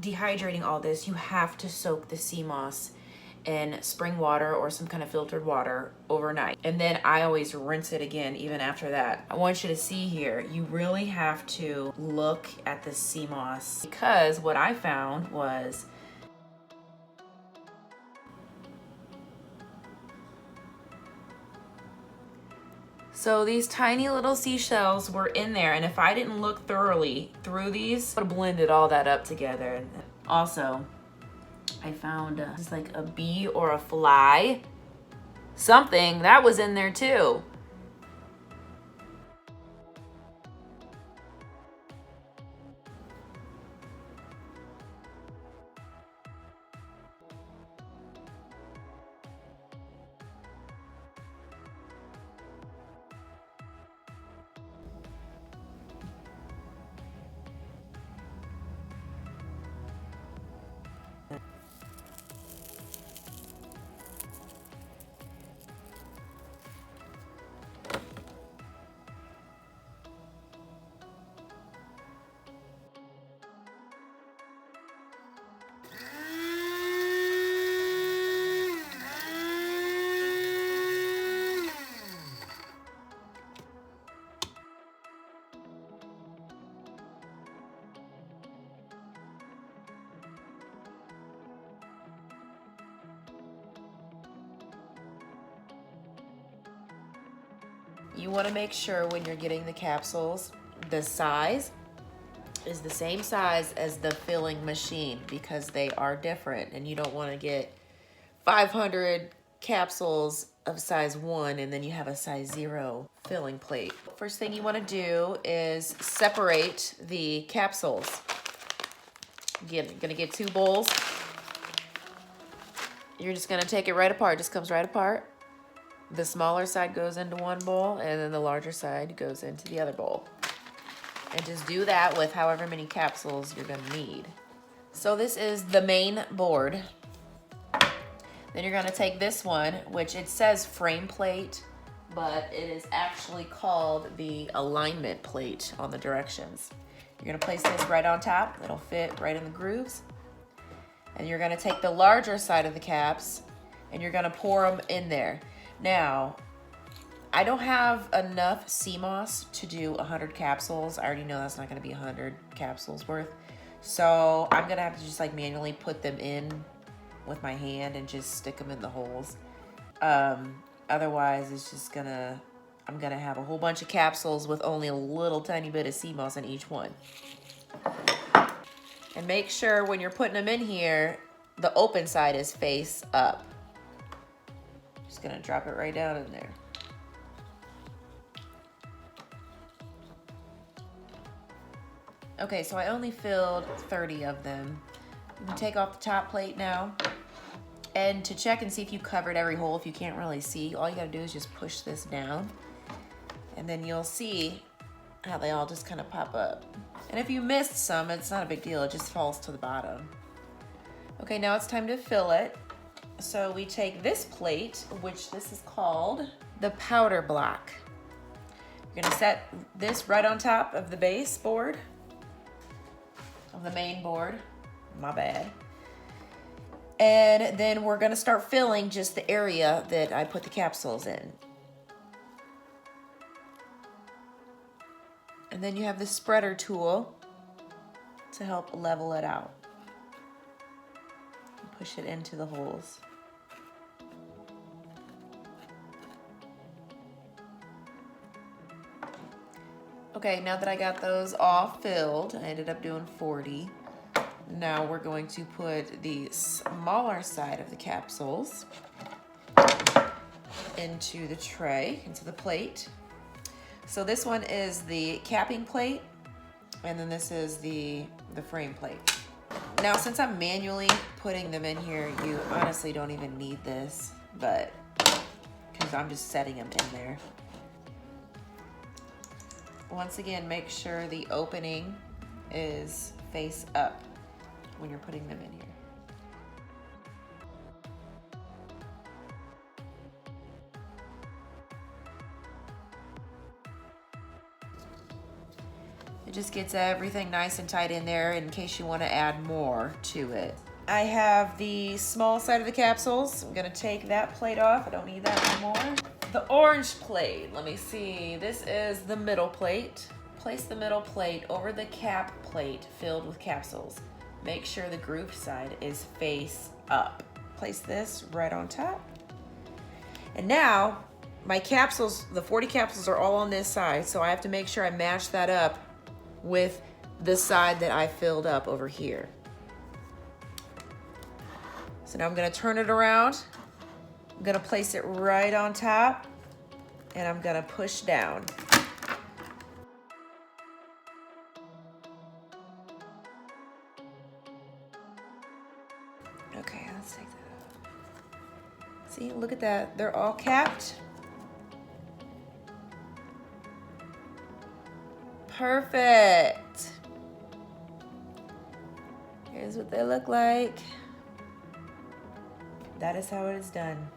dehydrating all this, you have to soak the CMOS in spring water or some kind of filtered water overnight. And then I always rinse it again even after that. I want you to see here, you really have to look at the CMOS, because what I found was so these tiny little seashells were in there, and if I didn't look thoroughly through these, I would have blended all that up together. Also, I found just like a bee or a fly, something that was in there too. You want to make sure when you're getting the capsules, the size is the same size as the filling machine, because they are different, and you don't want to get 500 capsules of size 1 and then you have a size 0 filling plate. First thing you want to do is separate the capsules. You're gonna get 2 bowls. You're just gonna take it right apart. Just comes right apart. The smaller side goes into one bowl, and then the larger side goes into the other bowl. And just do that with however many capsules you're gonna need. So this is the main board. Then you're gonna take this one, which it says frame plate, but it is actually called the alignment plate on the directions. You're gonna place this right on top. It'll fit right in the grooves. And you're gonna take the larger side of the caps and you're gonna pour them in there. Now, I don't have enough CMOS to do 100 capsules. I already know that's not gonna be 100 capsules worth. So I'm gonna have to just like manually put them in with my hand and just stick them in the holes. Otherwise, it's just I'm gonna have a whole bunch of capsules with only a little tiny bit of CMOS in each one. And make sure when you're putting them in here, the open side is face up. Just gonna drop it right down in there. Okay, so I only filled 30 of them. You can take off the top plate now. And to check and see if you covered every hole, if you can't really see, all you gotta do is just push this down. And then you'll see how they all just kind of pop up. And if you missed some, it's not a big deal, it just falls to the bottom. Okay, now it's time to fill it. So we take this plate, which this is called the powder block. You're gonna set this right on top of the base board, of the main board, my bad. And then we're gonna start filling just the area that I put the capsules in. And then you have the spreader tool to help level it out. Push it into the holes. Okay, now that I got those all filled, I ended up doing 40. Now we're going to put the smaller side of the capsules into the tray, into the plate. So this one is the capping plate, and then this is the frame plate. Now, since I'm manually putting them in here, you honestly don't even need this, but because I'm just setting them in there. Once again, make sure the opening is face up when you're putting them in here. It just gets everything nice and tight in there in case you want to add more to it. I have the small side of the capsules. I'm gonna take that plate off. I don't need that anymore. The orange plate, let me see. This is the middle plate. Place the middle plate over the cap plate filled with capsules. Make sure the grooved side is face up. Place this right on top. And now, my capsules, the 40 capsules are all on this side, so I have to make sure I match that up with the side that I filled up over here. So now I'm gonna turn it around. I'm gonna place it right on top, and I'm gonna push down. Okay, let's take that off. See, look at that, they're all capped. Perfect. Here's what they look like. That is how it is done.